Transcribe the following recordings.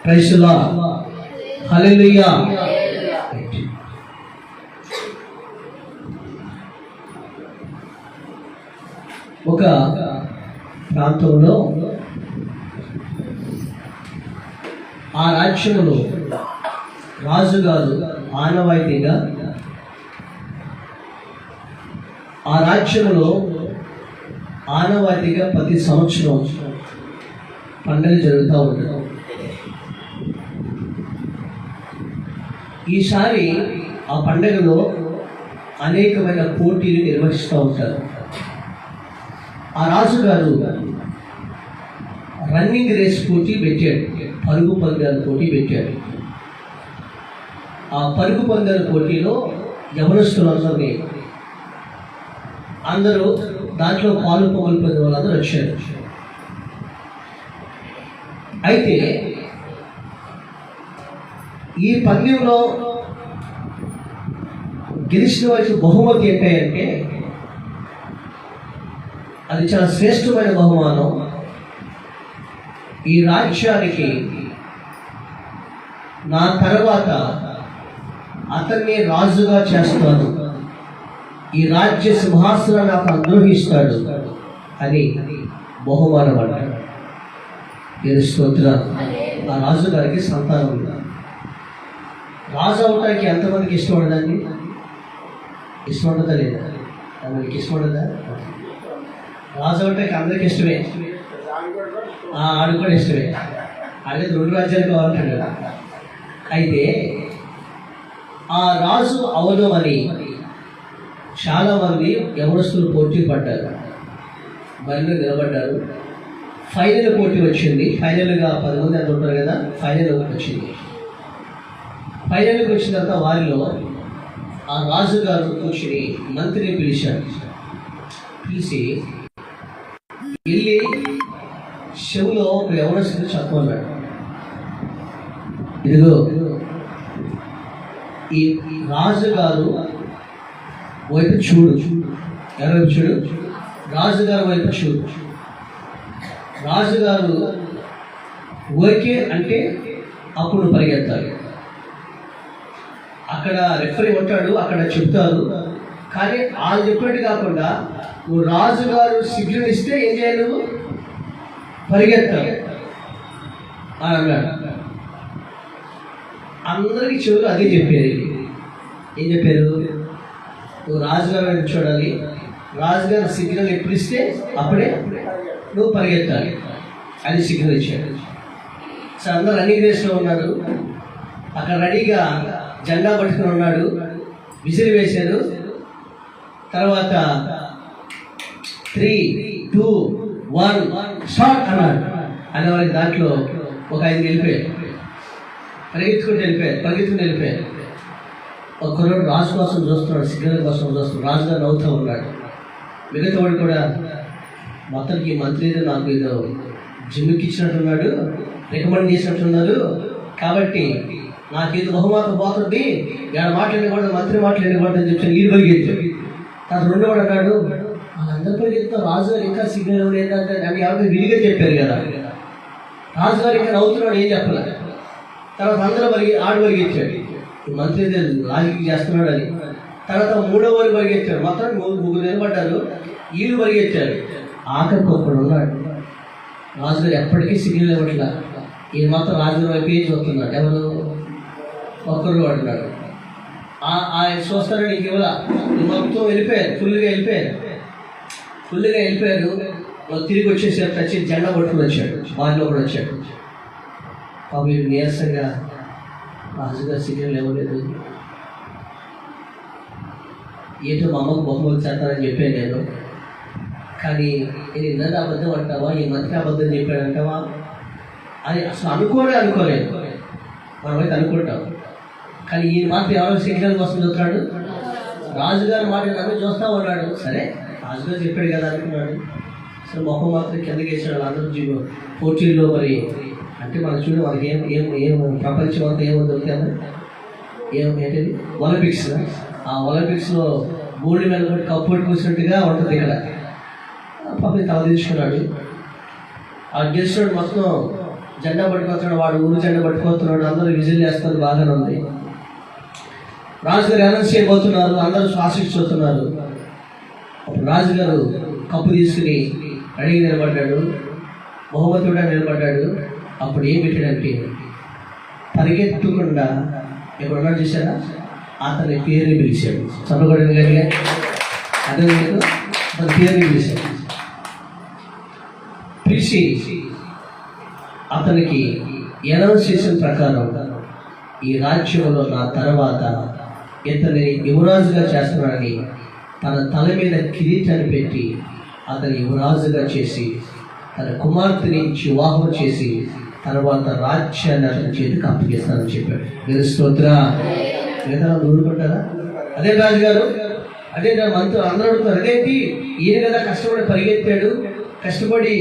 Praise the lord. హల్లెలూయా. ఒక ప్రాంతంలో ఆ రాజ్యంలో రాజుగారు ఆనవాయితీగా ఆ రాజ్యంలో ఆనవాయితీగా ప్రతి సంవత్సరం పండుగ జరుగుతూ ఉంటుంది. ఈసారి ఆ పండుగలో అనేకమైన పోటీలు నిర్వహిస్తూ ఉంటారు. ఆ రాజుగారు రన్నింగ్ రేస్ పోటీ పెట్టాడు, పరుగు పందాల పోటీ పెట్టాడు. ఆ పరుగు పందాల పోటీలో యవనస్తులందరినీ అందరూ దాంట్లో పాలు పొంగిపోయిన వాళ్ళందరూ వచ్చారు. అయితే ఈ పందెంలో గెలిచిన వారికి బహుమతి ఏంటంటే అది చాలా శ్రేష్టమైన బహుమానం. ఈ రాజ్యానికి నా తర్వాత అతన్ని రాజుగా చేస్తాను, ఈ రాజ్య సింహాసనం నాకు అనుగ్రహిస్తాడు అని బహుమానం అంటాడు. స్తోత్రం. ఆ రాజుగారికి సంతానం ఉంది. రాజు అవడానికి ఎంతమందికి ఇష్టం ఉండదండి? ఇష్టం ఉండదా లేదా? మనకి ఇష్టం ఉండదా? రాజు అవడానికి అందరికి ఇష్టమే, ఆడు కూడా ఇష్టమే. అదే 2 రాజ్యాలు కావాలంటాడు కదా. అయితే ఆ రాజు అవను అని చాలామంది యవనస్తులు పోటీ పడ్డారు, బరిలో నిలబడ్డారు. ఫైనల్ పోటీ వచ్చింది. ఫైనల్గా 10 మంది అంత ఉంటారు కదా, ఫైనల్ వచ్చింది. ఫైనల్కి వచ్చిన తర్వాత వారిలో ఆ రాజుగారు కూర్చుని మంత్రిని పిలిచాడు. పిలిచి వెళ్ళి చెవులో ఒక యవనస్తుడు చెప్పమన్నాడు, ఇదిగో ఈ రాజుగారు వైపు చూడు. ఎవరైపు చూడు? రాజుగారు వైపు చూడు. రాజుగారు ఓకే అంటే అప్పుడు పరిగెత్తాలి. అక్కడ రెఫరీ ఉంటాడు, అక్కడ చెప్తారు. కానీ వాళ్ళు చెప్పినట్టు కాకుండా నువ్వు రాజుగారు సిగ్నల్ ఇస్తే ఏం చేయాలి? నువ్వు పరిగెత్తాలి అని అన్నాడు. అందరికీ చెవులు అదే చెప్పారు. ఏం చెప్పారు? నువ్వు రాజుగారు వైపు చూడాలి, రాజుగారు సిగ్నల్ ఎప్పుడు ఇస్తే అప్పుడే నువ్వు పరిగెత్తాలి అని సిగ్నల్ ఇచ్చాడు. సో అందరూ రన్నింగ్ రేస్లో ఉన్నాడు. అక్కడ రెడీగా జెండా పట్టుకుని ఉన్నాడు. విసిరి వేశారు. తర్వాత 3, 2, 1 స్టార్ట్ అన్నాడు. అనేవారికి దాంట్లో ఒక 5 వెళ్ళిపోయారు. పరిగెత్తుకుని వెళ్ళిపోయారు. ఒక్కరోజు రాజు కోసం చూస్తున్నాడు, సిగ్నల్ కోసం చూస్తున్నాడు. రాజుగారు నవ్వుతూ ఉన్నాడు. మిగతా వాడు కూడా మొత్తానికి మంత్రి నాకు ఏదో జిమ్కి ఇచ్చినట్టున్నాడు, రికమెండ్ చేసినట్టున్నాడు, కాబట్టి నాకేదో బహుమానం పోతుంది, ఏడు మాట్లాడకూడదు, మంత్రి మాట్లాడకూడదు అని చెప్పి ఈడు పరిగెత్తాడు. తర్వాత 2వ వాడు అన్నాడు, వాళ్ళందరూ పరిగెత్తాం, రాజుగారు ఇంకా సిగ్నల్ ఏంటంటే అని ఎవరికి విడిగా చెప్పారు కదా. రాజుగారు ఇంకా నవ్వుతున్నాడు, ఏం చెప్పలేదు. తర్వాత అందరూ ఆడు పరిగెత్తాడు, మంత్రి రాజకీయం చేస్తున్నాడు అని. తర్వాత 3వ వాడు పరిగెత్తాడు. మొత్తం 3 నిలబడ్డారు. వీళ్ళు పరిగెత్తారు. ఆఖరికి ఒక్కడు ఉన్నాడు. రాజుగారు ఎప్పటికీ సిగ్నల్ ఇవ్వట్లా. ఈయన మాత్రం రాజుగారు వైపు చూస్తున్నాడు. ఎవరు? ఒక్కరు వాడున్నాడు. ఆయన చూస్తారని ఇంక ఇవ్వాల. మొత్తం వెళ్ళిపోయారు, ఫుల్గా వెళ్ళిపోయారు. తిరిగి వచ్చేసారు. వచ్చి జెండా పట్టుకుని వచ్చాడు. బావిలో కూడా వచ్చాడు. పాపం నీరసంగా రాజుగారు సిగ్నల్ ఇవ్వలేదు. ఏదో మా అమ్మకు బహుమతి చేస్తానని చెప్పాను నేను, కానీ నేను ఇన్నది అబద్ధం అంటావా, ఈ మంత్రి అబద్ధం చెప్పాడంటావా అని అసలు అనుకోలేదు. మనమైతే అనుకుంటాం. కానీ ఈయన మాత్రం ఎవరో సిగ్నల్ కోసం చూస్తున్నాడు. రాజుగారు మాట నన్ను చూస్తూ ఉన్నాడు. సరే రాజుగారు చెప్పాడు కదా అనుకున్నాడు. అసలు మొహం మాత్రం కిందకి వేసాడు. అందరూ పోటీల్లో మరి అంటే మనం చూడు, మనకి ఏం ప్రపంచం అంతా ఏమో దొరుకుతామో ఏంటంటే ఒలింపిక్స్. ఆ ఒలింపిక్స్లో గోల్డ్ మెడల్ కూడా కప్పు కూర్చున్నట్టుగా ఉంటుంది ఇక్కడ. పాపం తల తీసుకున్నాడు. ఆ గెలిచినాడు మొత్తం జెండా పట్టుకొస్తున్నాడు, వాడు ఊరు జెండా పట్టుకొస్తున్నాడు, అందరూ విజిల్ చేస్తున్నారు, బాగానే ఉంది. రాజుగారు అనౌన్స్ చేయబోతున్నారు, అందరూ శ్వాసిస్తున్నారు. అప్పుడు రాజుగారు కప్పు తీసుకుని అడిగి నిలబడ్డాడు, బహుమతి కూడా నిలబడ్డాడు. అప్పుడు ఏం పెట్టాడంటే పరిగెత్తకుండా ఇక్కడ ఉన్నాడు చూసారా, అతని పేరుని పిలిచాడు. చదవకూడదు కానీ అదే లేదు, అతని పేరుని పిలిచాడు. పిలిచి అతనికి అనౌన్స్ చేసిన ప్రకారం ఈ రాజ్యంలో నా తర్వాత ఇతని యువరాజుగా చేస్తున్నాడని తన తల మీద కిరీటాన్ని పెట్టి అతని యువరాజుగా చేసి తన కుమార్తెని ఇచ్చి వివాహం చేసి తర్వాత రాజ్యాన్ని అతని చేతికి అప్పగిస్తానని చెప్పాడు. మీరు స్తోత్ర లేదా ఊరుకుంటారా? అదే రాజుగారు, అదే మంత్రులు అందరూ అడుగుతారు, అదేంటి ఈయన కదా కష్టపడి పరిగెత్తాడు, కష్టపడి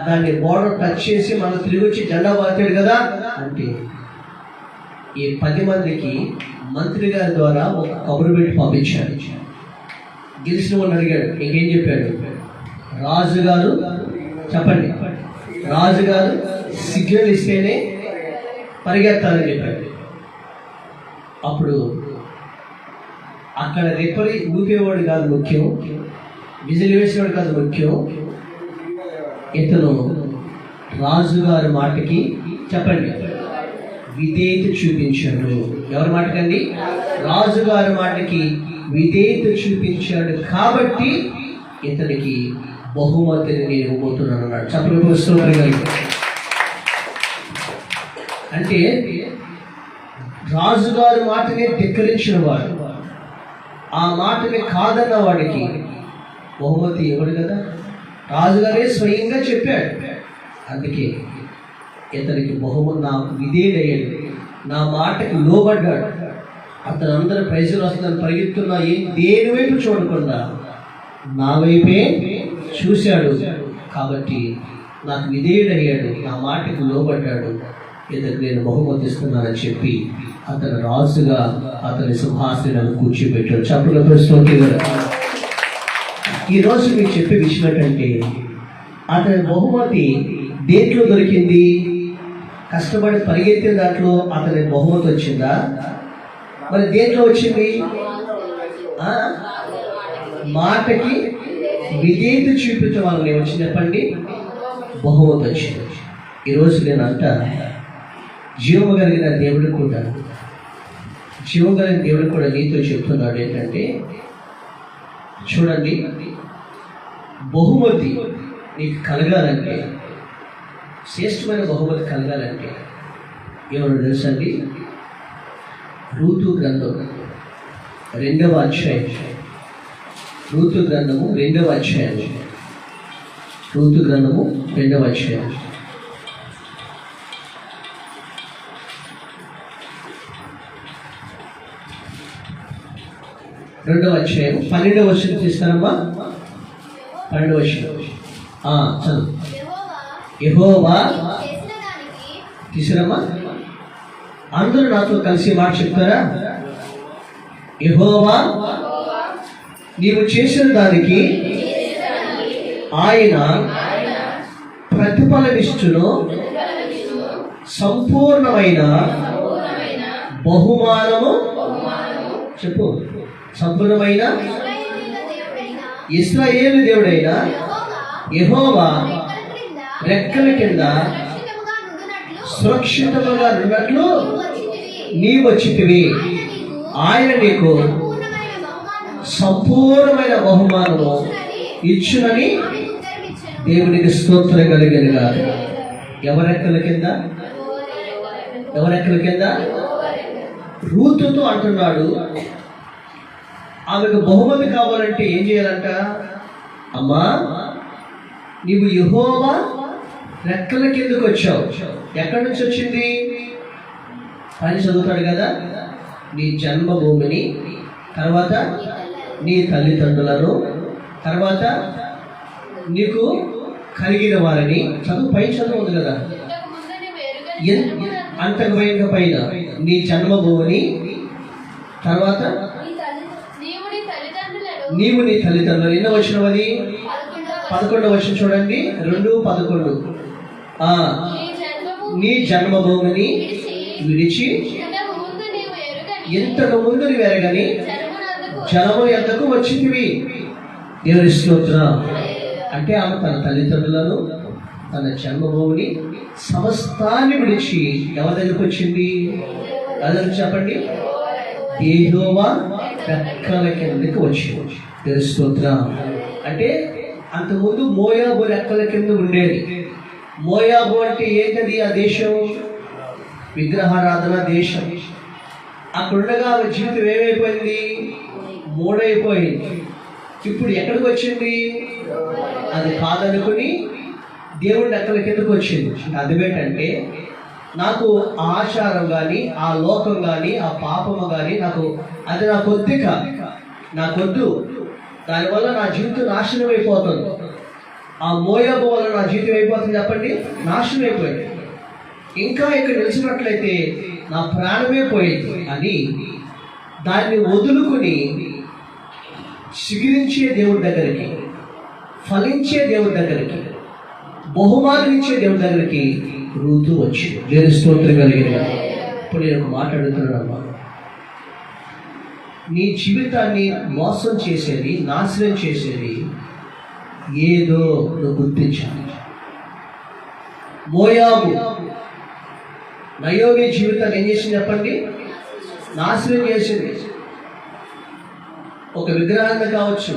దాన్ని బోర్డర్ టచ్ చేసి మనం తిరిగి వచ్చి జెండా పాతాడు కదా అంటే, ఈ 10 మందికి మంత్రి గారి ద్వారా ఒక కబురు పెట్టి పంపించాడు. గెలిచిన వాళ్ళు అడిగాడు, ఇంకేం చెప్పాడు? రాజుగారు చెప్పండి, రాజుగారు సిగ్నల్ ఇస్తేనే పరిగెత్తాలని చెప్పాడు. అప్పుడు అక్కడ రెఫరీ ఊపేవాడు కాదు ముఖ్యం, విజిల్ వేసేవాడు కాదు ముఖ్యం, ఇతను రాజుగారి మాటకి చెప్పండి విధేయత చూపించాడు. ఎవరి మాటకండి? రాజుగారి మాటకి విధేయత చూపించాడు కాబట్టి ఇతనికి బహుమతిని నేను ఇవ్వబోతున్నాను అన్నాడు. చెప్పండి. అంటే రాజుగారి మాటని ధిక్కరించిన వాడు, ఆ మాటని కాదన్న వాడికి బహుమతి ఇవ్వడు కదా. రాజుగారే స్వయంగా చెప్పాడు. అందుకే ఇతనికి బహుమతి, నాకు విధేయుడయ్యాడు, నా మాటకి లోబడ్డాడు. అతను అందరూ ప్రైజులు వస్తుందని పరిగెత్తున్నా దేని వైపు చూడకుండా నా వైపే చూశాడు కాబట్టి నాకు విధేయుడయ్యాడు, నా మాటకి లోబడ్డాడు, ఇతనికి నేను బహుమతి ఇస్తున్నానని చెప్పి అతను రాజుగా అతని సింహాసనాన్ని కూర్చోబెట్టాడు. చెప్పలతో స్తోత్రం. ఈరోజు మీకు చెప్పే విషయం ఏంటంటే, అతని బహుమతి దేంట్లో దొరికింది? కష్టపడి పరిగెత్తిన దాంట్లో అతని బహుమతి వచ్చిందా? మరి దేంట్లో వచ్చింది? మాటకి విధేయత చూపించడం వల్ల ఏమొచ్చింది చెప్పండి? బహుమతి వచ్చింది. ఈరోజు నేను అంట, జీవము కలిగిన దేవుడు కూడా, జీవం కలిగిన దేవుడు కూడా నీతో చెప్తున్నాడు ఏంటంటే, చూడండి, బహుమతి నీకు కలగాలంటే, శ్రేష్టమైన బహుమతి కలగాలంటే ఎవరు తెలుసండి? రూతు గ్రంథం 2వ అధ్యాయం, రూతు గ్రంథము 2వ అధ్యాయం, రూతు గ్రంథము 2వ అధ్యాయం. రెండవ అధ్యాయం 12వ వచనం తీస్తారమ్మా. 12వ వచనం చదువు. యెహోవా తీసిరమ్మా, అందరూ నాతో కలిసి మాట చెప్తారా? యెహోవా నీవు చేసిన దానికి ఆయన ప్రతిఫలమిచ్చును, సంపూర్ణమైన బహుమానము. చెప్పు. సంపూర్ణమైన ఇశ్రాయేలు దేవుడైన యెహోవా రెక్కల కింద సురక్షితముగా ఉన్నట్లు నీవు వచ్చితివి. ఆయన నీకు సంపూర్ణమైన బహుమానము ఇచ్చునని దేవునికి స్తోత్రం కలిగినగా. ఎవరెక్కల కింద? ఎవరెక్కల కింద? రూతుతో అంటున్నాడు, ఆమెకు బహుమతి కావాలంటే ఏం చేయాలంట? అమ్మా, నీవు యెహోవా రెక్కల కిందకు వచ్చావు. ఎక్కడి నుంచి వచ్చింది? అని చదువుతాడు కదా, నీ జన్మభూమిని, తర్వాత నీ తల్లిదండ్రులను, తర్వాత నీకు కలిగిన వారిని. చదువు పై చదువు ఉంది కదా, అంతకు పైన నీ జన్మభూమిని, తర్వాత నీవు నీ తల్లిదండ్రులు. ఎన్నో వచ్చిన అది? 11వ వచనం చూడండి, 2:11. నీ జన్మభూమిని విడిచి ఇంతకు ముందు నీవు ఎరగని జనము యొద్దకు వచ్చితివి. దేవుని స్తోత్రం. అంటే ఆమె తన తల్లిదండ్రులను, తన జన్మభూమిని, సమస్తాన్ని విడిచి ఎవరి దగ్గరకు వచ్చింది? అదని చెప్పండి, యెహోవా రెక్కల కిందకి వచ్చింది. దేవుని స్తోత్రం. అంటే అంతకుముందు మోయాబు రెక్కల కింద ఉండేది. మోయాబు అంటే ఏంటది? ఆ దేశం విగ్రహారాధన దేశం. అక్కడుండగా ఆమె జీవితం ఏమైపోయింది? మూడైపోయింది. ఇప్పుడు ఎక్కడికి వచ్చింది? అది కాదనుకుని దేవుడి రెక్కల కిందకు వచ్చింది. అదేంటంటే, నాకు ఆచారం కానీ, ఆ లోకం కానీ, ఆ పాపము కానీ అది నాకు వద్దు కాదు, నాకొద్దు. దానివల్ల నా జీవితం నాశనం అయిపోతుంది. ఆ మోయాబు వల్ల నా జీవితం అయిపోతుంది. చెప్పండి, నాశనం అయిపోయింది. ఇంకా ఇక్కడ నిలిచినట్లయితే నా ప్రాణమే పోయింది అని దాన్ని వదులుకుని చిగురించే దేవుడి దగ్గరికి, ఫలించే దేవుడి దగ్గరికి, బహుమానం ఇచ్చే దేవుడి దగ్గరికి రూతు వచ్చి దేవుని స్తోత్రం కలిగిన. ఇప్పుడు నేను మాట్లాడుతున్నాను, నీ జీవితాన్ని మోసం చేసేది, నాశనం చేసేది ఏదో నువ్వు గుర్తించాలి. మోయాబు నయోమి జీవితాన్ని ఏం చేసింది చెప్పండి? నాశనం చేసింది. ఒక విగ్రహాన్ని కావచ్చు,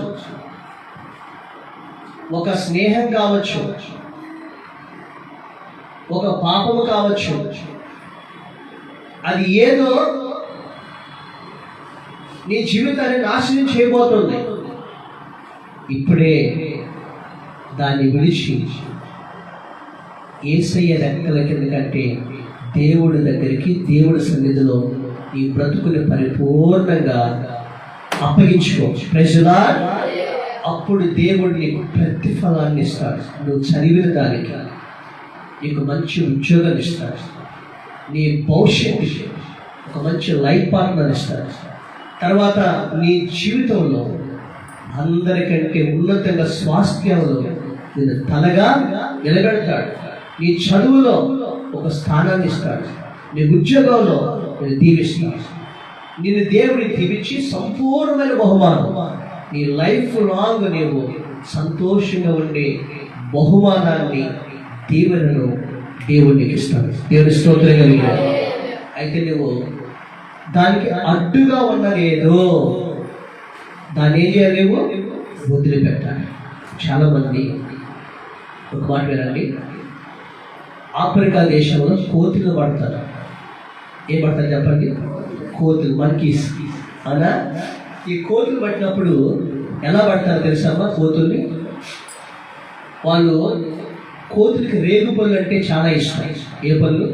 ఒక స్నేహం కావచ్చు, ఒక పాపము కావచ్చు, అది ఏదో నీ జీవితాన్ని నాశనం చేయబోతుంది. ఇప్పుడే దాన్ని విడిచి యేసయ్య రెక్కల కింద కంటే దేవుడి దగ్గరికి, దేవుడి సన్నిధిలో ఈ బ్రతుకుని పరిపూర్ణంగా అప్పగించుకో. Praise lord. అప్పుడు దేవుడు నీకు ప్రతిఫలాన్ని ఇస్తాడు. నువ్వు చదివిన దానికి నీకు మంచి ఉద్యోగాన్ని ఇస్తాడు. నీ భవిష్యత్తు ఒక మంచి లైఫ్ పార్ట్నర్ ఇస్తాడు. తర్వాత నీ జీవితంలో అందరికంటే ఉన్నతంగా స్వాస్థ్యంలో నేను తలగా నిలబెడతాడు. నీ చదువులో ఒక స్థానాన్ని ఇస్తాడు. నీ ఉద్యోగంలో నేను దీవిస్తాడు. నిన్ను దేవుడిని దీవించి సంపూర్ణమైన బహుమానం, నీ లైఫ్ లాంగ్ నీవు సంతోషంగా ఉండే బహుమానాన్ని, దీవెనను దేవుడికి ఇస్తాడు. దేవుని స్తోత్రం కలిగిన. అయితే నువ్వు దానికి అడ్డుగా ఉన్నదేదో దాన్ని ఏం చేయాలి? నువ్వు వదిలిపెట్టాలి. చాలామంది ఒక మాట వినండి, ఆఫ్రికా దేశంలో కోతులు పడతారు. ఏం పడతారు చెప్పండి? కోతులు, మంకీస్ అనా. ఈ కోతులు పట్టినప్పుడు ఎలా పడతారు తెలుసమ్మా? కోతుల్ని వాళ్ళు, కోతులకి రేగు పళ్ళు అంటే చాలా ఇష్టం. ఏ పళ్ళు?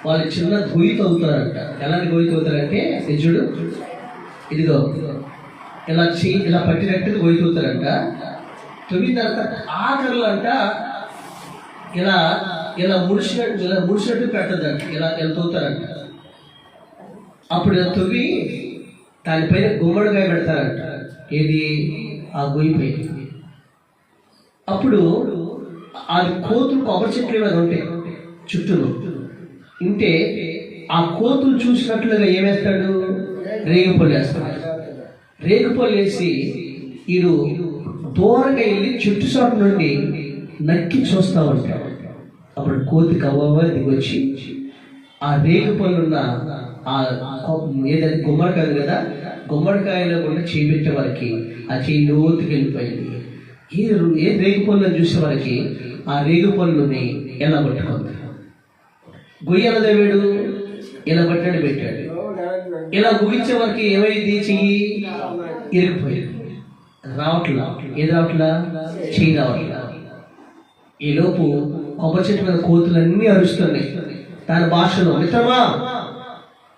వాళ్ళు చిన్న గొయ్యి తవ్వుతారంట. ఎలాంటి గొయ్యి తవ్వుతారంటే, నిజుడు ఇదిగో ఇలా పట్టినట్టు గొయ్యి తవ్వుతారంట. తవ్విన తర్వాత ఆఖరులు అంట ఇలా ముడిచినట్టు పెట్టదంట. ఇలా తవ్వుతారంట. అప్పుడు ఇలా తవ్వి దానిపైన గుమ్మడికాయ పెడతారంట. ఏది? ఆ గొయ్యి పైన. అప్పుడు అది కోతులు కొబ్బరి చెట్లు మీద ఉంటాయి చుట్టూ ఉంటే, ఆ కోతులు చూసినట్లుగా ఏమేస్తాడు? రేగుపళ్ళు వేస్తాడు. రేగుపళ్ళు వేసి వీడు దూరంగా వెళ్ళి చుట్టు చోట నుండి నక్కి చూస్తూ ఉంటాడు. అప్పుడు కోతికి అవ్వ దిగొచ్చి ఆ రేగుపళ్ళున్న ఏదైతే గుమ్మడికాయలు కదా, గుమ్మడికాయలో కూడా చేయి పెట్టే వారికి ఆ చేయి లోతుకి వెళ్ళిపోయింది. ఏ రేగుపళ్ళని చూసే వారికి ఆ రేగుపళ్ళుని ఎలా పట్టుకుంది? గొయ్యల దేవుడు ఇలా పట్టాడు, పెట్టాడు. ఇలా గుగించే వారికి ఏమైంది? చెయ్యి ఇరిగిపోయింది. రావట్లా. ఏది రావట్లా? చెయ్యి రావట్లా. ఈ లోపు కొబ్బరి చెట్టు మీద కోతులన్నీ అరుస్తున్నాయి. దాని భాషలో, మిత్రమా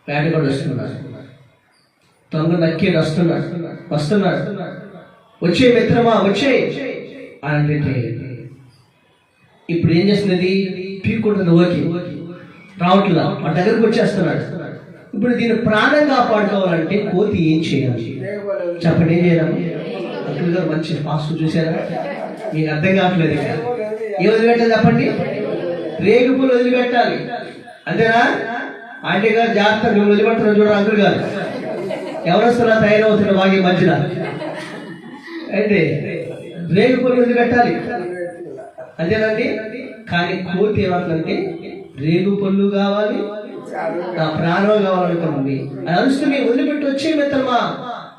వేటగాడు వస్తున్నాడు, దొంగ నక్కేడు వస్తున్నాడు, వచ్చే మిత్రమా వచ్చే అని అంటే, ఇప్పుడు ఏం చేస్తున్నది? పీక్కుంటుంది. ఓకే రావట్లా, ఆ దగ్గరకు వచ్చేస్తున్నాడు. ఇప్పుడు దీన్ని ప్రాణం కాపాడుకోవాలంటే కోతి ఏం చేయాలి చెప్పండి? ఏం చేయాలి? అక్కడ గారు మంచి ఫాస్ట్ చూసారా? మీకు అర్థం కావట్లేదు. ఏ వదిలిపెట్టాలి చెప్పండి? రేగు పళ్ళు వదిలిపెట్టాలి. అంతేనా? ఆంటీ గారు జాగ్రత్త, మేము వదిలిపెడుతున్నాం చూడండి అంకుల్ గారు. ఎవరొస్తున్నా తయారవుతున్న బాగా మధ్యన అంటే రేగు పళ్ళు వదిలిపెట్టాలి. అంతేనండి. కానీ కోతి ఏమంటుందంటే రేగు పళ్ళు కావాలి, నా ప్రాణం కావాలనుకుంటుంది. అది అరుస్తుంది, వదిలిపెట్టి వచ్చే మిత్రమా,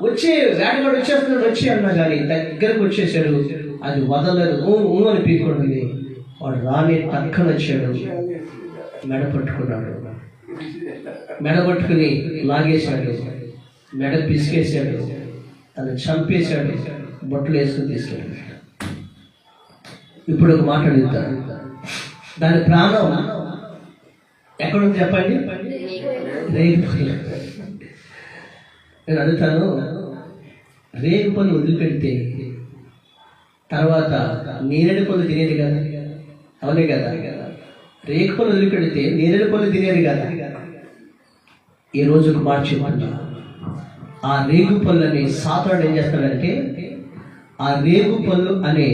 వచ్చే వేటగాడు వచ్చేస్తున్నాడు వచ్చి అన్నా కానీ దగ్గరకు వచ్చేసాడు. అది వదలదు, అని పీక్కుంటుంది. వాడు రాని పక్కన వచ్చాడు, మెడ పట్టుకున్నాడు, మెడ పట్టుకుని లాగేశాడు, మెడ పిసికేశాడు, తను చంపేశాడు, బొట్టలు వేసుకుని తీసుకెళ్ళాడు. ఇప్పుడు ఒక మాట అడుగుతాడు, దాని ప్రాణం ఎక్కడుంది చెప్పండి? రేగు పళ్ళు. నేను అడుగుతాను, రేగు పళ్ళు వదిలిపెడితే తర్వాత నేరేడు పళ్ళు తినేది కదా, అవునే కదా? రేగు పళ్ళు వదిలిపెడితే నేరేడు పళ్ళు తినేది కదా. ఈ రోజుకు మార్చి ఆ రేగు పళ్ళని సాతానుడు ఏం చేస్తాడంటే, ఆ రేగు పళ్ళు అనే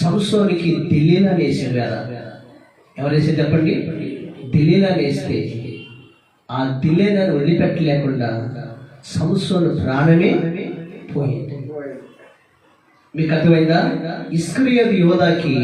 సంసోనికి దిలీలా వేసాడు కదా. ఎవరేసి చెప్పండి? దిలీలా వేస్తే ఆ దిలీలాను వదిలిపెట్టలేకుండా సంసోను ప్రాణమే పోయింది. మీకు అర్థమైందా? ఇస్కరియోతు యోధాకి